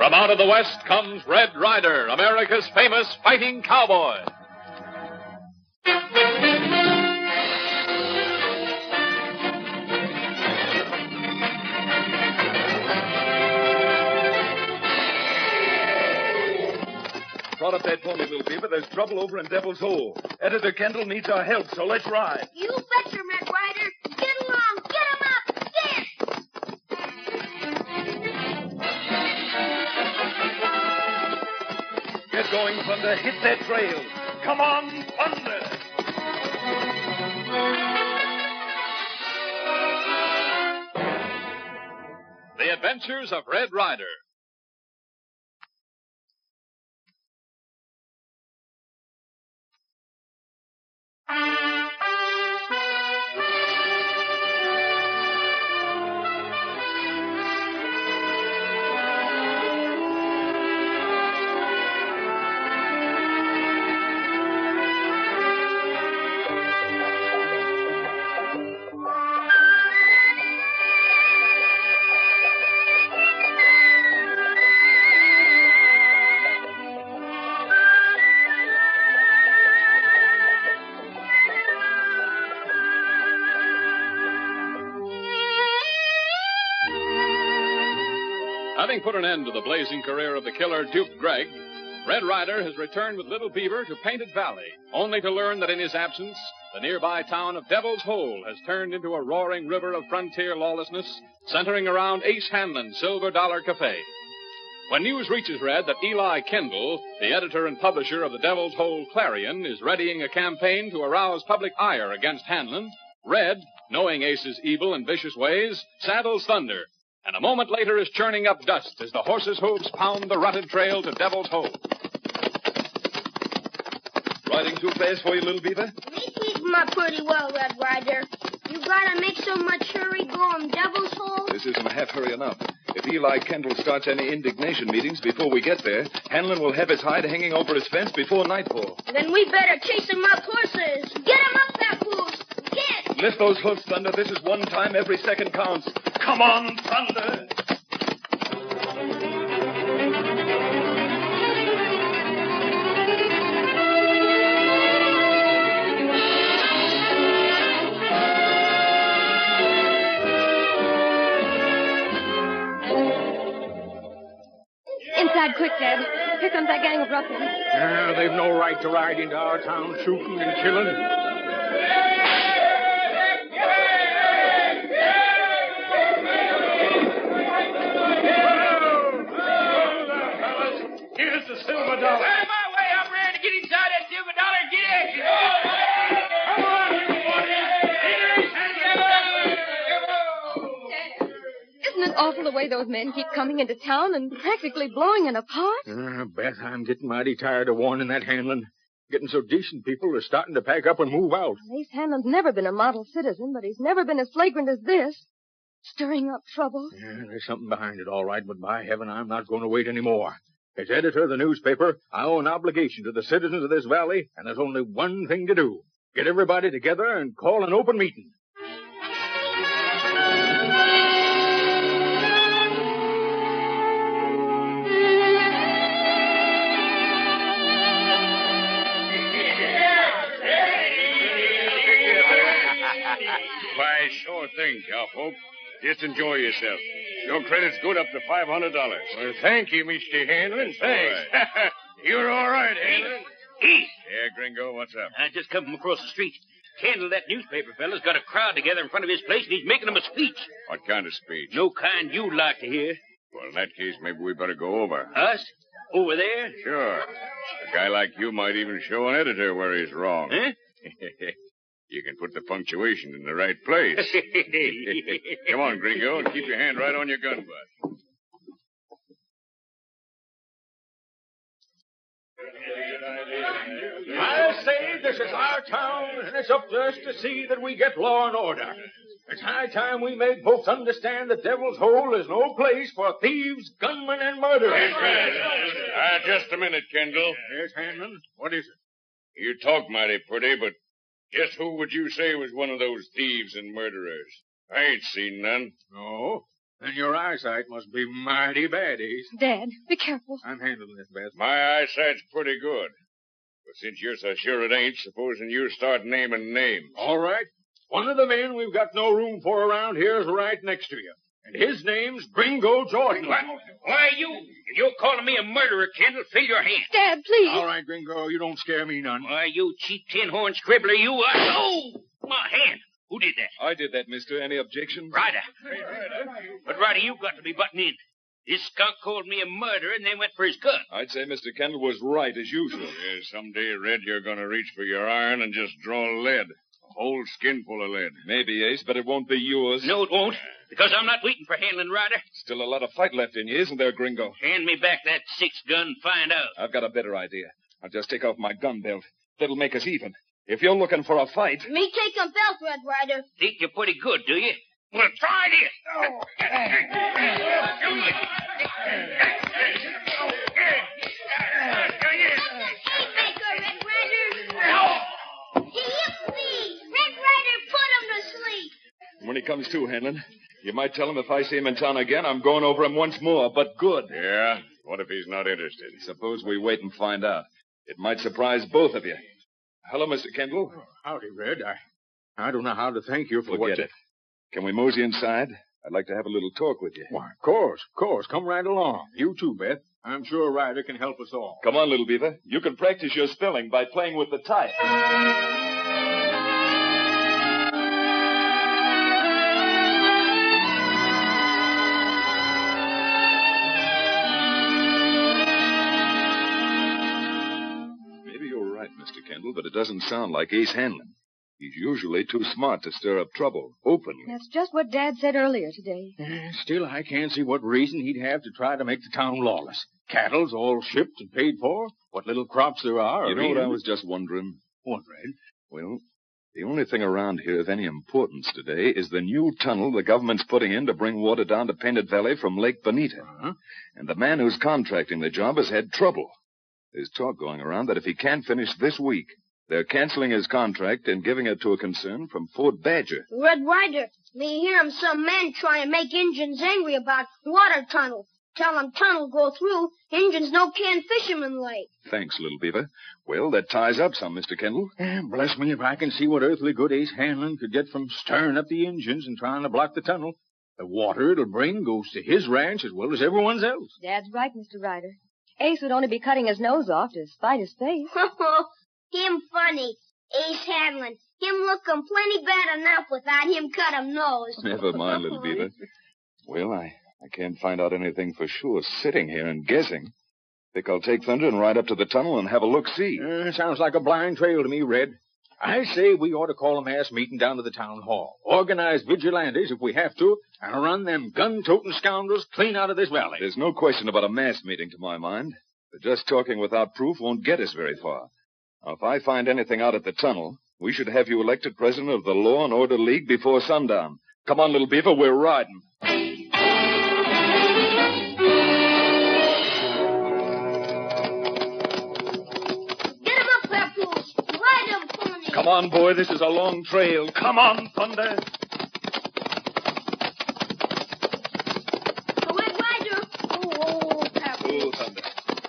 From out of the West comes Red Ryder, America's famous fighting cowboy. Brought up that pony, little beaver. There's trouble over in Devil's Hole. Editor Kendall needs our help, so let's ride. You betcha, Red Ryder. Get along. Get him up. There. Get going, Thunder. Hit that trail. Come on, Thunder. The Adventures of Red Ryder. Having put an end to the blazing career of the killer Duke Gregg, Red Ryder has returned with Little Beaver to Painted Valley, only to learn that in his absence, the nearby town of Devil's Hole has turned into a roaring river of frontier lawlessness, centering around Ace Hanlon's Silver Dollar Cafe. When news reaches Red that Eli Kendall, the editor and publisher of the Devil's Hole Clarion, is readying a campaign to arouse public ire against Hanlon, Red, knowing Ace's evil and vicious ways, saddles Thunder, and a moment later is churning up dust as the horses' hooves pound the rutted trail to Devil's Hole. Riding too fast for you, little beaver? We keep him up pretty well, Red Ryder. You gotta make so much hurry going Devil's Hole. This isn't half hurry enough. If Eli Kendall starts any indignation meetings before we get there, Hanlon will have his hide hanging over his fence before nightfall. Then we better chase him up horses. Get him up there, fools. Get! Lift those hoofs, Thunder. This is one time every second counts. Come on, Thunder! Inside quick, Dad. Here comes that gang of ruffians. They've no right to ride into our town shooting and killing. Here's the silver dollar. Out of my way, I'm ready to get inside that silver dollar and get at you. Come on, Isn't it awful the way those men keep coming into town and practically blowing it apart? Beth, I'm getting mighty tired of warning that Hanlon. Getting so decent people are starting to pack up and move out. Ace Hanlon's never been a model citizen, but he's never been as flagrant as this. Stirring up trouble. Yeah, there's something behind it, all right, but by heaven, I'm not going to wait any more. As editor of the newspaper, I owe an obligation to the citizens of this valley, and there's only one thing to do. Get everybody together and call an open meeting. Why, sure thing, cowpoke. Just enjoy yourself. Your credit's good up to $500. Well, thank you, Mr. Hanlon. Thanks. Right. You're all right, Hanlon. Yeah, Gringo, what's up? I just come from across the street. Kendall, that newspaper fella's got a crowd together in front of his place, and he's making them a speech. What kind of speech? No kind you'd like to hear. Well, in that case, maybe we better go over. Us? Over there? Sure. A guy like you might even show an editor where he's wrong. Huh? You can put the punctuation in the right place. Come on, Gringo, and keep your hand right on your gun butt. I say this is our town, and it's up to us to see that we get law and order. It's high time we made folks understand that Devil's Hole is no place for thieves, gunmen, and murderers. Just a minute, Kendall. Yes, Hanlon? What is it? You talk mighty pretty, but just who would you say was one of those thieves and murderers? I ain't seen none. No? Then your eyesight must be mighty bad, Ace. Dad, be careful. I'm handling this, Beth. My eyesight's pretty good. But since you're so sure it ain't, supposing you start naming names. All right. One of the men we've got no room for around here is right next to you. And his name's Gringo Jordan. Why, you're calling me a murderer, Kendall. Fill your hand. Dad, please. All right, Gringo, you don't scare me none. Why, you cheap tin-horn scribbler, you are. Oh, my hand. Who did that? I did that, mister. Any objection? Ryder. But, Ryder, you've got to be butting in. This skunk called me a murderer and then went for his gun. I'd say Mr. Kendall was right, as usual. Yeah, someday, Red, you're going to reach for your iron and just draw lead. A whole skinful of lead. Maybe, Ace, but it won't be yours. No, it won't. Because I'm not waiting for handling, Ryder. Still a lot of fight left in you, isn't there, Gringo? Hand me back that 6-gun and find out. I've got a better idea. I'll just take off my gun belt. That'll make us even. If you're looking for a fight... Me take a belt, Red Ryder. Think you're pretty good, do you? Well, try this. Haymaker, Red Ryder. He hit me. Red Ryder put him to sleep. When he comes to, Hanlon, you might tell him if I see him in town again, I'm going over him once more, but good. Yeah? What if he's not interested? Suppose we wait and find out. It might surprise both of you. Hello, Mr. Kendall. Howdy, Red. I don't know how to thank you for Forget it. Can we mosey inside? I'd like to have a little talk with you. Why, of course. Come right along. You too, Beth. I'm sure Ryder can help us all. Come on, little beaver. You can practice your spelling by playing with the type. Maybe you're right, Mr. Kendall, but it doesn't sound like Ace Hanlon. He's usually too smart to stir up trouble openly. That's just what Dad said earlier today. Still, I can't see what reason he'd have to try to make the town lawless. Cattle's all shipped and paid for. What little crops there are. You know what I was just wondering? What, Red? Well, the only thing around here of any importance today is the new tunnel the government's putting in to bring water down to Painted Valley from Lake Bonita. Uh-huh. And the man who's contracting the job has had trouble. There's talk going around that if he can't finish this week, they're canceling his contract and giving it to a concern from Fort Badger. Red Ryder, me hear him some men trying to make Injuns angry about water tunnel. Tell 'em tunnel go through, Injuns no can fish 'em in lake. Thanks, little beaver. Well, that ties up some, Mr. Kendall. Bless me if I can see what earthly good Ace Hanlon could get from stirring up the engines and trying to block the tunnel. The water it'll bring goes to his ranch as well as everyone's else. Dad's right, Mr. Ryder. Ace would only be cutting his nose off to spite his face. Him funny. Ace Hanlon. Him lookin' plenty bad enough without him cut him nose. Never mind, little beaver. Well, I can't find out anything for sure sitting here and guessing. Think I'll take Thunder and ride up to the tunnel and have a look-see. Sounds like a blind trail to me, Red. I say we ought to call a mass meeting down to the town hall. Organize vigilantes if we have to, and run them gun-toting scoundrels clean out of this valley. There's no question about a mass meeting to my mind. But just talking without proof won't get us very far. Now, if I find anything out at the tunnel, we should have you elected president of the Law and Order League before sundown. Come on, little beaver, we're riding. Get him up, Papoose. Ride him, pony. Come on, boy, this is a long trail. Come on, Thunder. Red Ryder. Oh, Papoose. Oh, Thunder.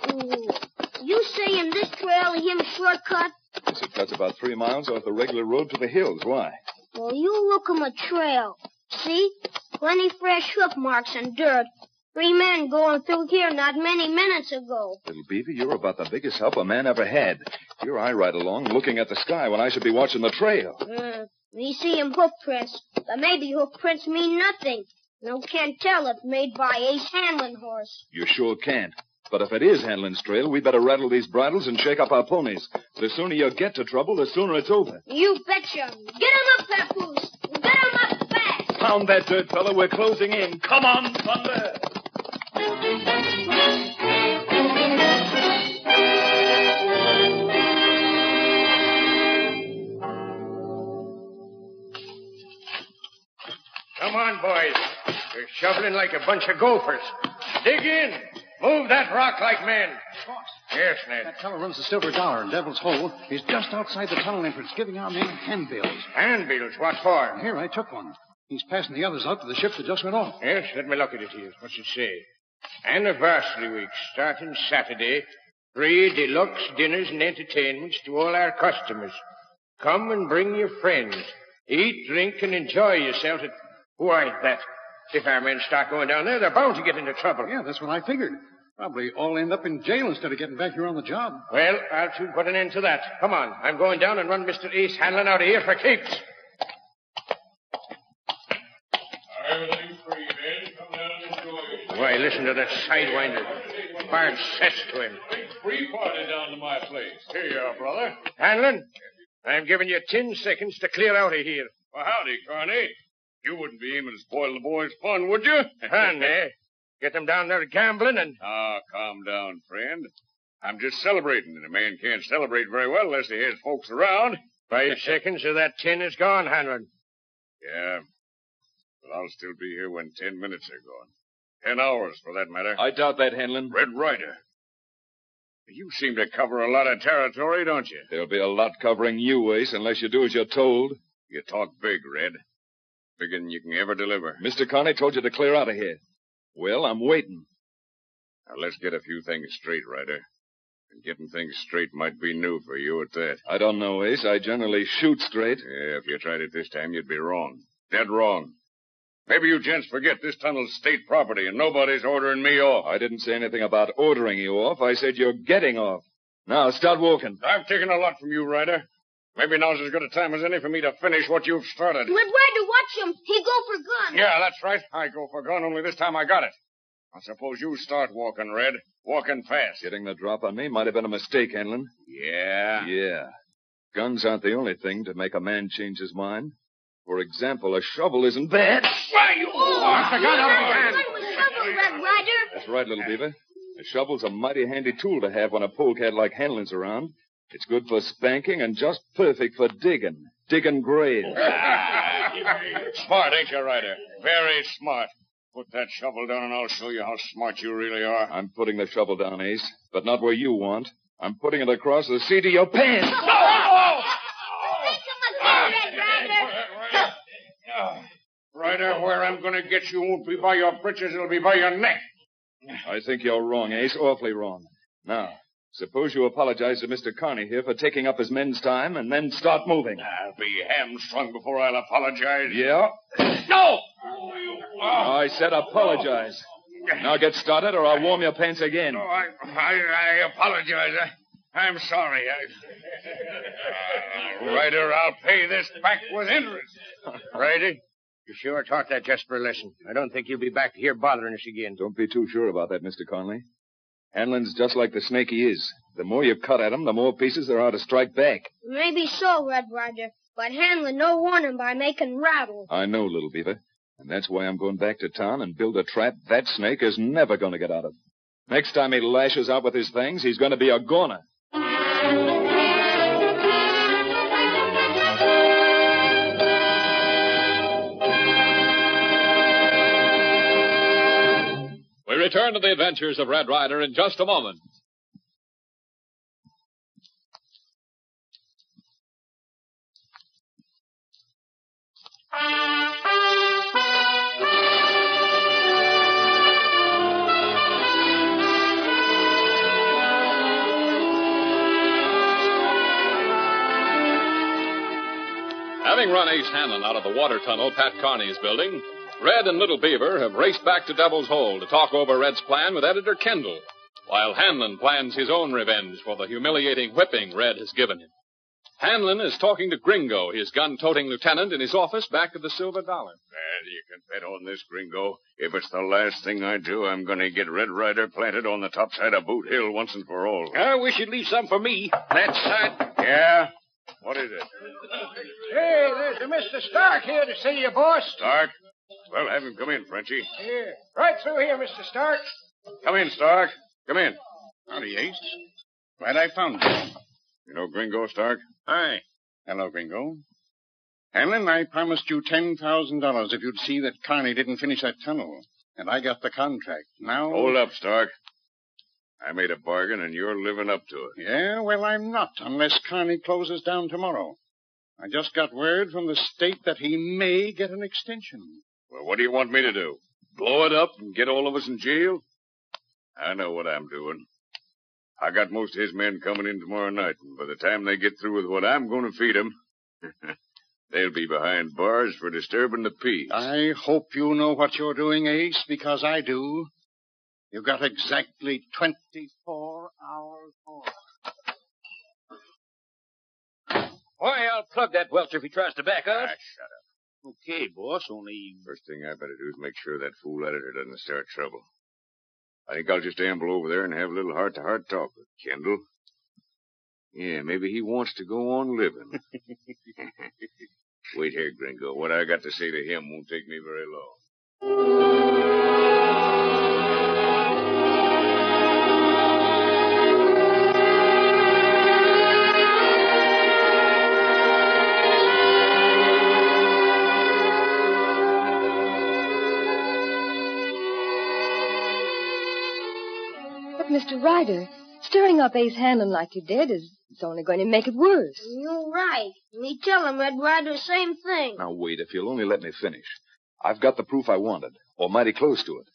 Oh. You saying this trail him shortcut? Yes, it cuts about 3 miles off the regular road to the hills. Why? Well, you look 'em a trail. See? Plenty fresh hoof marks and dirt. 3 men going through here not many minutes ago. Little beaver, you're about the biggest help a man ever had. Here I ride along looking at the sky when I should be watching the trail. We see him hoof prints, but maybe hoof prints mean nothing. No can't tell if made by Ace Hanlon horse. You sure can't. But if it is Hanlon's trail, we better rattle these bridles and shake up our ponies. The sooner you get to trouble, the sooner it's over. You betcha. Get him up, Papoose. Get him up fast. Pound that dirt, fella. We're closing in. Come on, Thunder. Come on, boys. You're shoveling like a bunch of gophers. Dig in. Move that rock like men. Boss. Yes, Ned. That fellow runs the Silver Dollar in Devil's Hole. He's just outside the tunnel entrance giving our men handbills. Handbills? What for? Here, I took one. He's passing the others out to the ships that just went off. Yes, let me look at it here. What's it say? Anniversary week, starting Saturday. 3 deluxe dinners and entertainments to all our customers. Come and bring your friends. Eat, drink, and enjoy yourself at... Why, that... If our men start going down there, they're bound to get into trouble. Yeah, that's what I figured. Probably all end up in jail instead of getting back here on the job. Well, I'll soon put an end to that. Come on. I'm going down and run Mr. Ace Hanlon out of here for keeps. Everything's free, man. Come down and enjoy it. Why, listen to that sidewinder. Bard says to him. Big free party down to my place. Here you are, brother. Hanlon, I'm giving you 10 seconds to clear out of here. Well, howdy, Carney. You wouldn't be aiming to spoil the boys' fun, would you? Hanley, get them down there gambling and... Ah, calm down, friend. I'm just celebrating, and a man can't celebrate very well unless he has folks around. 5 seconds of that 10 is gone, Hanlon. Yeah, but I'll still be here when 10 minutes are gone. 10 hours, for that matter. I doubt that, Hanlon. Red Ryder. You seem to cover a lot of territory, don't you? There'll be a lot covering you, Ace, unless you do as you're told. You talk big, Red. Bigger than you can ever deliver. Mr. Carney told you to clear out of here. Well, I'm waiting. Now, let's get a few things straight, Ryder. And getting things straight might be new for you at that. I don't know, Ace. I generally shoot straight. Yeah, if you tried it this time, you'd be wrong. Dead wrong. Maybe you gents forget this tunnel's state property and nobody's ordering me off. I didn't say anything about ordering you off. I said you're getting off. Now, start walking. I've taken a lot from you, Ryder. Maybe now's as good a time as any for me to finish what you've started. Red Ryder, watch him. He go for gun. Yeah, that's right. I go for gun, only this time I got it. I suppose you start walking, Red. Walking fast. Getting the drop on me might have been a mistake, Hanlon. Yeah? Yeah. Guns aren't the only thing to make a man change his mind. For example, a shovel isn't bad. Why, you... Oh, the gun out of your hand. Gun with shovel, Red Ryder. That's right, little beaver. A shovel's a mighty handy tool to have when a polecat like Hanlon's around. It's good for spanking and just perfect for digging. Digging graves. Smart, ain't you, Ryder? Very smart. Put that shovel down and I'll show you how smart you really are. I'm putting the shovel down, Ace, but not where you want. I'm putting it across the seat of your pants. Ryder, where I'm going to get you won't be by your britches, it'll be by your neck. I think you're wrong, Ace. Awfully wrong. Now, suppose you apologize to Mr. Carney here for taking up his men's time and then start moving. I'll be hamstrung before I'll apologize. Yeah? No! I said apologize. Now get started or I'll warm your pants again. No, I apologize. I'm sorry. Ryder, I'll pay this back with interest. Ryder, you sure taught that just for a lesson. I don't think you'll be back here bothering us again. Don't be too sure about that, Mr. Conley. Hanlon's just like the snake he is. The more you cut at him, the more pieces there are to strike back. Maybe so, Red Ryder. But Hanlon no warning by making rattle. I know, little beaver. And that's why I'm going back to town and build a trap that snake is never going to get out of. Next time he lashes out with his fangs, he's going to be a goner. We return to the adventures of Red Ryder in just a moment. Having run Ace Hanlon out of the water tunnel Pat Carney is building, Red and Little Beaver have raced back to Devil's Hole to talk over Red's plan with Editor Kendall, while Hanlon plans his own revenge for the humiliating whipping Red has given him. Hanlon is talking to Gringo, his gun-toting lieutenant, in his office back of the Silver Dollar. Well, you can bet on this, Gringo. If it's the last thing I do, I'm going to get Red Ryder planted on the top side of Boot Hill once and for all. I wish you'd leave some for me. That side. Yeah? What is it? Hey, there's a Mr. Stark here to see you, boss. Stark? Well, have him come in, Frenchie. Here. Right through here, Mr. Stark. Come in, Stark. Come in. Howdy, Ace. Glad I found you. You know Gringo, Stark? Hi. Hello, Gringo. Hanlon, I promised you $10,000 if you'd see that Carney didn't finish that tunnel. And I got the contract. Now... Hold up, Stark. I made a bargain, and you're living up to it. Yeah, well, I'm not, unless Carney closes down tomorrow. I just got word from the state that he may get an extension. Well, what do you want me to do? Blow it up and get all of us in jail? I know what I'm doing. I got most of his men coming in tomorrow night, and by the time they get through with what I'm going to feed them, they'll be behind bars for disturbing the peace. I hope you know what you're doing, Ace, because I do. You've got exactly 24 hours more. Why, I'll plug that welcher if he tries to back up. Shut up. Okay, boss, only... First thing I better do is make sure that fool editor doesn't start trouble. I think I'll just amble over there and have a little heart-to-heart talk with Kendall. Yeah, maybe he wants to go on living. Wait here, Gringo. What I got to say to him won't take me very long. But, Mr. Ryder, stirring up Ace Hanlon like you did is only going to make it worse. You're right. Me tell him, Red Ryder, same thing. Now, wait, if you'll only let me finish. I've got the proof I wanted, or mighty close to it.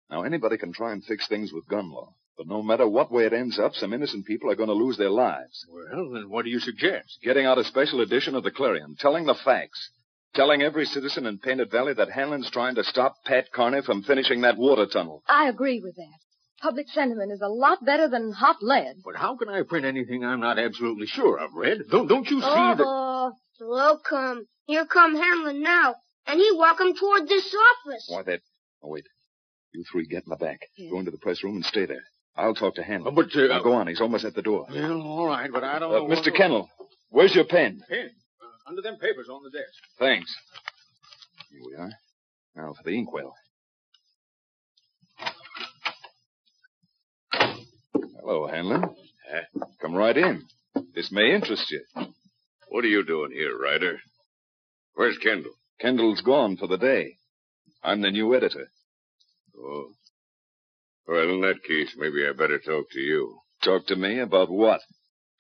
Now, anybody can try and fix things with gun law. But no matter what way it ends up, some innocent people are going to lose their lives. Well, then what do you suggest? Getting out a special edition of the Clarion, telling the facts. Telling every citizen in Painted Valley that Hanlon's trying to stop Pat Carney from finishing that water tunnel. I agree with that. Public sentiment is a lot better than hot lead. But how can I print anything I'm not absolutely sure of, Red? Don't you see that... Oh, slow come. Here come Hanlon now, and he walking toward this office. Why, that... Oh, wait. You three get in the back. Yeah. Go into the press room and stay there. I'll talk to Hanlon. Now, go on. He's almost at the door. Well, all right, but I don't know... Mr. Kennel, where's your pen? Pen? Under them papers on the desk. Thanks. Here we are. Now for the inkwell. Hello, Hanlon. Come right in. This may interest you. What are you doing here, Ryder? Where's Kendall? Kendall's gone for the day. I'm the new editor. Oh. Well, in that case, maybe I better talk to you. Talk to me about what?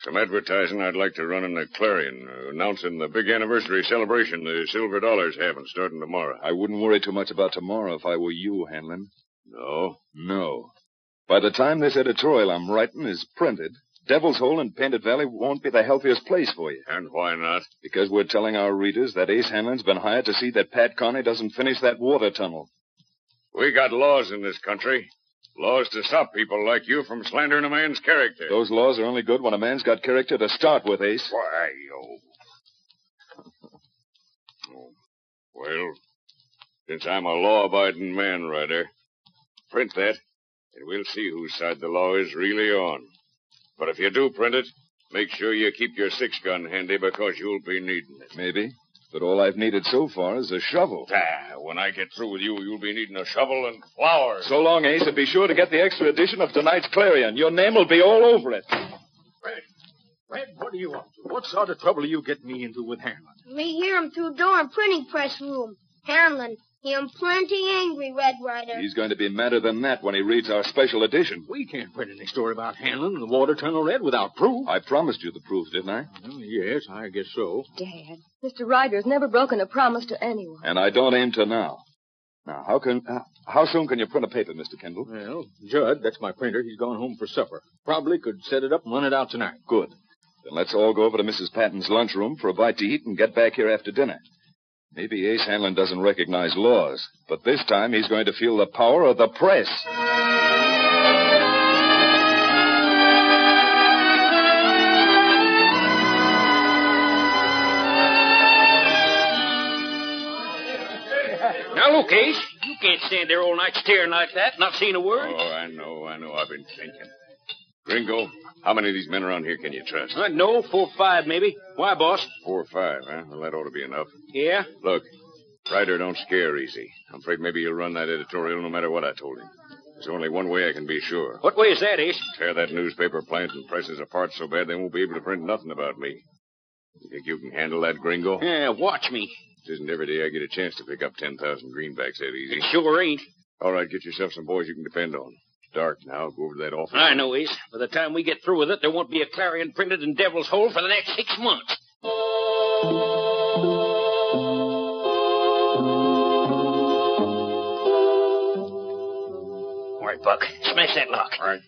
Some advertising I'd like to run in the Clarion, announcing the big anniversary celebration the Silver Dollar's having starting tomorrow. I wouldn't worry too much about tomorrow if I were you, Hanlon. No? No. By the time this editorial I'm writing is printed, Devil's Hole in Painted Valley won't be the healthiest place for you. And why not? Because we're telling our readers that Ace Hanlon's been hired to see that Pat Carney doesn't finish that water tunnel. We got laws in this country. Laws to stop people like you from slandering a man's character. Those laws are only good when a man's got character to start with, Ace. Why, Well, since I'm a law-abiding man, Ryder, print that, and we'll see whose side the law is really on. But if you do print it, make sure you keep your 6-gun handy because you'll be needing it. Maybe. But all I've needed so far is a shovel. When I get through with you, you'll be needing a shovel and flowers. So long, Ace, and be sure to get the extra edition of tonight's Clarion. Your name will be all over it. Red, what are you up to? What sort of trouble are you getting me into with Hanlon? Me hear him through door in printing press room. Hanlon, he am plenty angry, Red Ryder. He's going to be madder than that when he reads our special edition. We can't print any story about Hanlon and the water tunnel, Red, without proof. I promised you the proof, didn't I? Well, yes, I guess so. Dad, Mr. Ryder's never broken a promise to anyone. And I don't aim to now. Now, how soon can you print a paper, Mr. Kendall? Well, Judd, that's my printer. He's gone home for supper. Probably could set it up and run it out tonight. Good. Then let's all go over to Mrs. Patton's lunchroom for a bite to eat and get back here after dinner. Maybe Ace Hanlon doesn't recognize laws, but this time he's going to feel the power of the press. Now, look, Ace, you can't stand there all night staring like that, not saying a word. Oh, I know. I've been thinking. Gringo, how many of these men around here can you trust? No, 4 or 5, maybe. Why, boss? 4 or 5, huh? Well, that ought to be enough. Yeah? Look, Ryder don't scare easy. I'm afraid maybe he'll run that editorial no matter what I told him. There's only one way I can be sure. What way is that, Ace? Tear that newspaper plant and presses apart so bad they won't be able to print nothing about me. You think you can handle that, Gringo? Yeah, watch me. It isn't every day I get a chance to pick up 10,000 greenbacks that easy. It sure ain't. All right, get yourself some boys you can depend on. It's dark now. Go over to that office. I know, Ace. By the time we get through with it, there won't be a Clarion printed in Devil's Hole for the next 6 months. All right, Buck. Smash that lock. All right.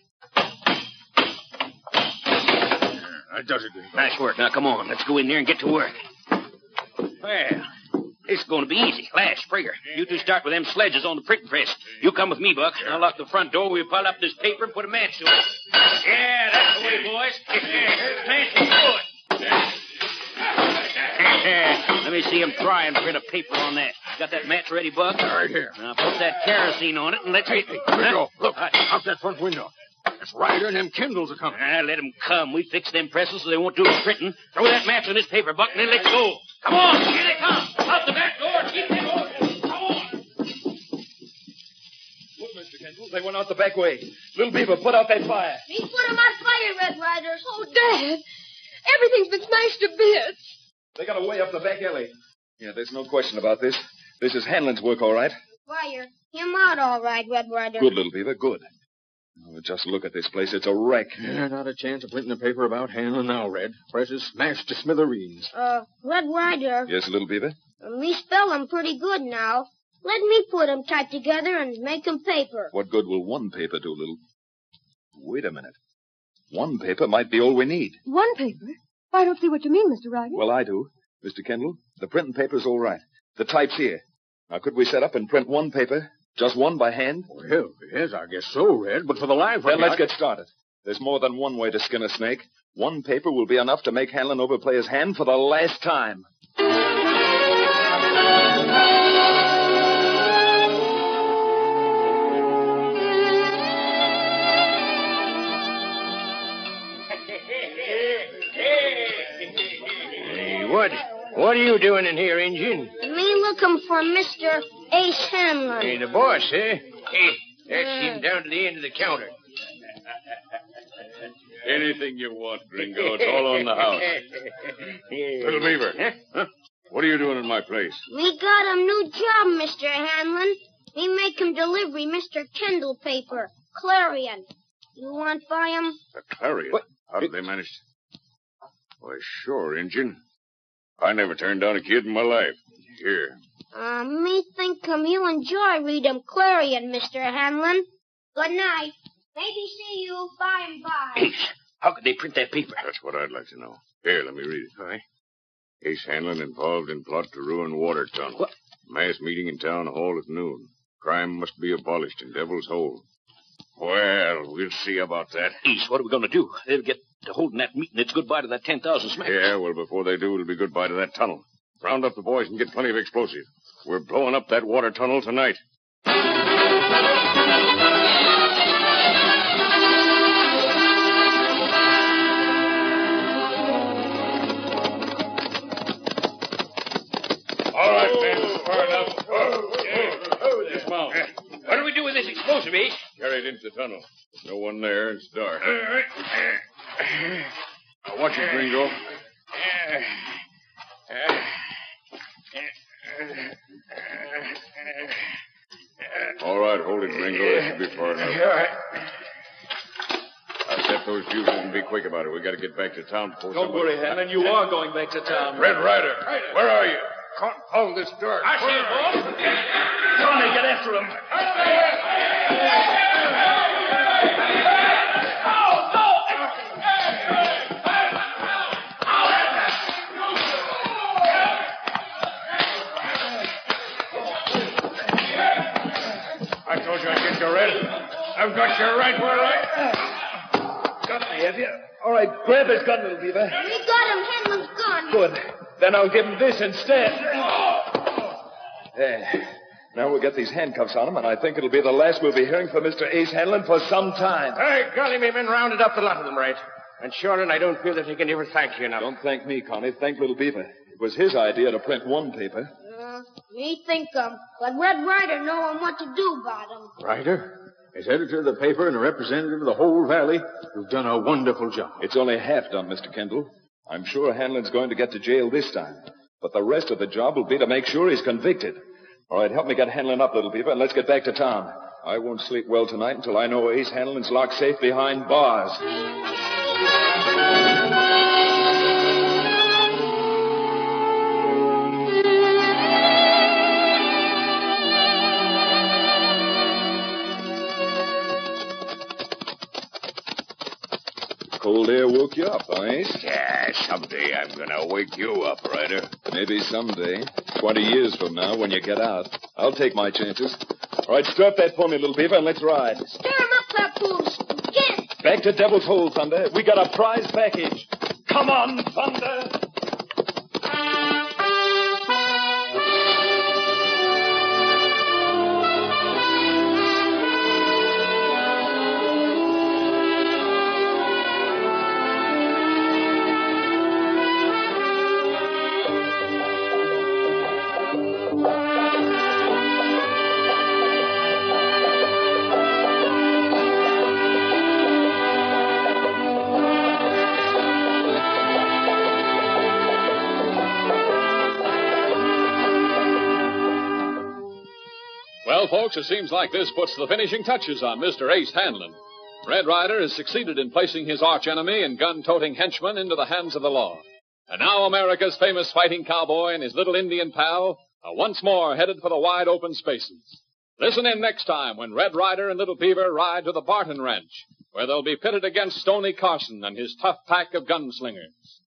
That does it. Nice work. Now, come on. Let's go in there and get to work. Well, it's going to be easy. Lash, Springer, you two start with them sledges on the printing press. You come with me, Buck. I'll lock the front door. We'll pile up this paper and put a match to it. Yeah, that's the way, boys. Match is good. Let me see him try and print a paper on that. Got that match ready, Buck? Right here. Now, put that kerosene on it and let's... Hey, Gringo, look. Out that front window. That's Ryder and them Kindles are coming. Let them come. We fix them presses so they won't do the printing. Throw that match on this paper, Buck, and then let's go. Come on. Here they come. Out the back door. Keep them open. Come on. Look, Mr. Kendall, they went out the back way. Little Beaver, put out that fire. Me put 'em on fire, Red Riders. Oh, Dad. Everything's been smashed to bits. They got away up the back alley. Yeah, there's no question about this. This is Hanlon's work, all right. Fire. Him out all right, Red Rider. Good, Little Beaver, good. Oh, just look at this place. It's a wreck. Yeah, not a chance of printing a paper about Hanlon now, Red. Presses smashed to smithereens. Red Rider. Yes, Little Beaver? Me spell 'em pretty good now. Let me put 'em tight together and make 'em paper. What good will one paper do, Little... Wait a minute. One paper might be all we need. One paper? I don't see what you mean, Mr. Ryder. Well, I do. Mr. Kendall, the printing paper's all right. The type's here. Now, could we set up and print one paper? Just one by hand? Well, yes, I guess so, Red. But for the life of Then me, let's get started. There's more than one way to skin a snake. One paper will be enough to make Hanlon overplay his hand for the last time. Hey, what are you doing in here, Injun? Me looking for Mr. Ace Hanlon. Hey, the boss, eh? Hey, that's him down to the end of the counter. Anything you want, Gringo. It's all on the house. Little Beaver. Huh? What are you doing in my place? Me got a new job, Mr. Hanlon. Me make him delivery Mr. Kendall paper. Clarion. You want buy 'em? A Clarion? What? How did they manage? Why, sure, Injun. I never turned down a kid in my life. Here. Me think you'll enjoy read 'em Clarion, Mr. Hanlon. Good night. Maybe see you by and by. Ace, how could they print that paper? That's what I'd like to know. Here, let me read it. All right. Ace Hanlon involved in plot to ruin water tunnel. What? Mass meeting in town hall at noon. Crime must be abolished in Devil's Hole. Well, we'll see about that. Ace, what are we going to do? They'll get to holding that meeting. It's goodbye to that 10,000 smack. Yeah, well, before they do, it'll be goodbye to that tunnel. Round up the boys and get plenty of explosive. We're blowing up that water tunnel tonight. All right, men, far enough. Dismount. What do we do with this explosive, Ace? Carry it into the tunnel. There's no one there. It's dark. Now, watch it, Gringo. All right, hold it, Gringo. That should be far enough. All right. Now, set those fuses and be quick about it. We got to get back to town before Don't worry, Hanlon. You are going back to town. Red Ryder, where are you? Can't hold this dark. I see it, boss. Johnny, get after him. I told you I'd get you, Red. I've got you right where I... Got me, have you? All right, grab his gun, Little Beaver. We got him, Hanlon's gun. Good. Then I'll give him this instead. There. Now we'll get these handcuffs on him, and I think it'll be the last we'll be hearing from Mr. Ace Hanlon for some time. Hey, golly, me men rounded up the lot of them, right? And sure, and I don't feel that he can ever thank you enough. Don't thank me, Connie. Thank Little Beaver. It was his idea to print one paper. Me think but Red Rider know what to do about him. Ryder, as editor of the paper and a representative of the whole valley, you've done a wonderful job. It's only half done, Mr. Kendall. I'm sure Hanlon's going to get to jail this time. But the rest of the job will be to make sure he's convicted. All right, help me get Hanlon up, Little Beaver, and let's get back to town. I won't sleep well tonight until I know Ace Hanlon's locked safe behind bars. Cold air woke you up, huh, Ace? Yeah, someday I'm gonna wake you up, Ryder. Maybe someday. 20 years from now, when you get out. I'll take my chances. All right, strap that pony, little beaver, and let's ride. Stir 'em up, Papoose. Get! Back to Devil's Hole, Thunder. We got a prize package. Come on, Thunder! Well, folks, it seems like this puts the finishing touches on Mr. Ace Hanlon. Red Ryder has succeeded in placing his archenemy and gun-toting henchman into the hands of the law. And now America's famous fighting cowboy and his little Indian pal are once more headed for the wide open spaces. Listen in next time when Red Ryder and Little Beaver ride to the Barton Ranch, where they'll be pitted against Stony Carson and his tough pack of gunslingers.